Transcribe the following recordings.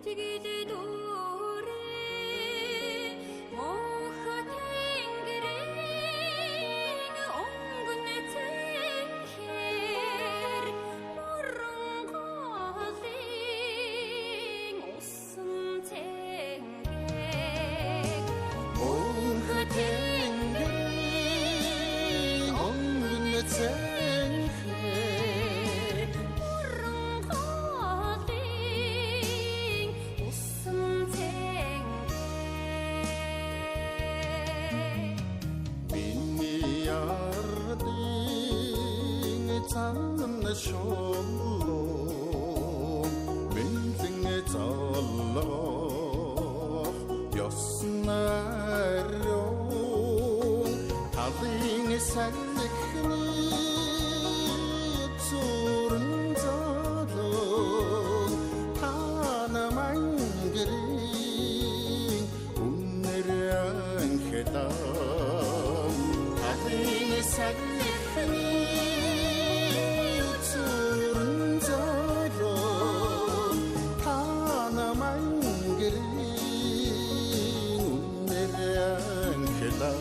iтгэж дүүрээ мөнх тэнгэрийн өнгөн цэнхээр морон голын усан цэнгээр мөнх тэнгэрийн өнгөн цэнхээр морон голын усан цэнгээр миний ардын цанна шоолоо бэнзэн золлоо ёснарёо талын санхны цурн золоо тана мангэрийн үнэрэн хэтам талын санхны цурн золоо тана мангэрийн үнэрэн хэтам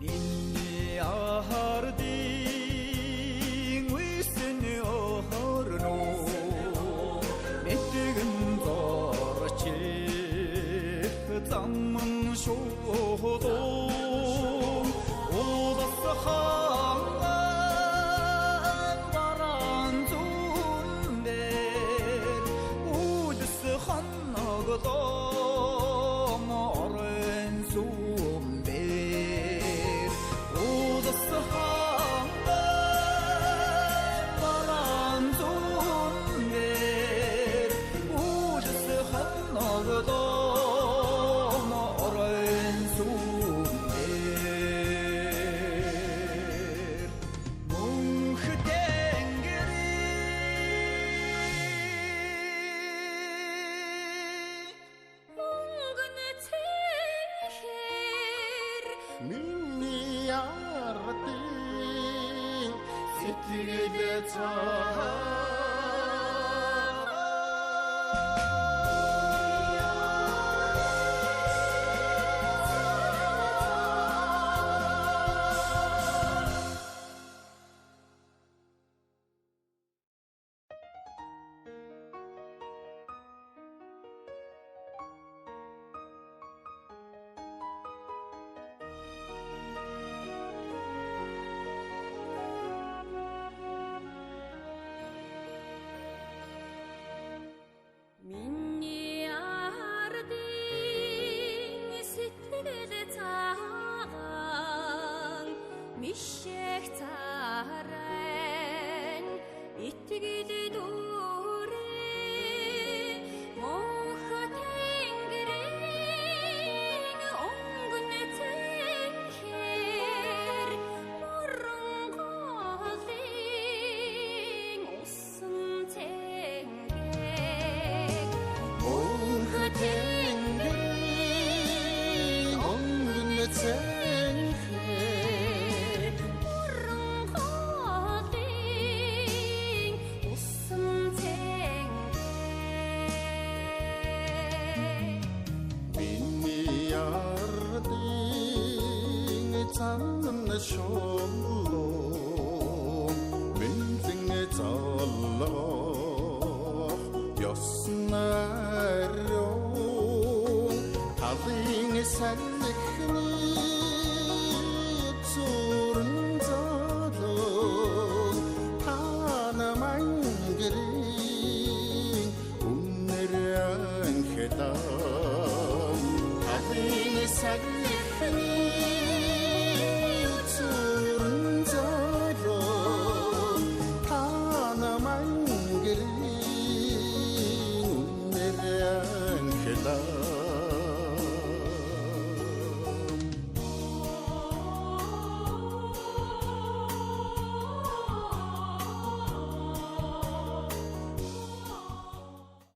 Миний ардын үсэн орно мэдгэн зорчих замн шоодон удас хангаан баран зүндэр удас ханнагдоо морен сүмбэр удас хангаан баран зүндэр удас ханнагдоо морен сүмбэр мөнх тэнгэрийн өнгөн цэнхээр миний ардын сэтгэл цаа миний ардын сэтгэл цагаан мишэх царайн итгэж дүүрээ мөнх тэнгэрийн өнгөн цэнхээр морон голын усан цэнгээр мөнх тэнгэрийн өнгөн цэнхээр морон голын усан цэнгээр миний ардын цанна шоолоо бэнзэн золлоо ёснарёо талын санхны цурн золоо тана мангэрийн үнэрэн хэтам талын санхны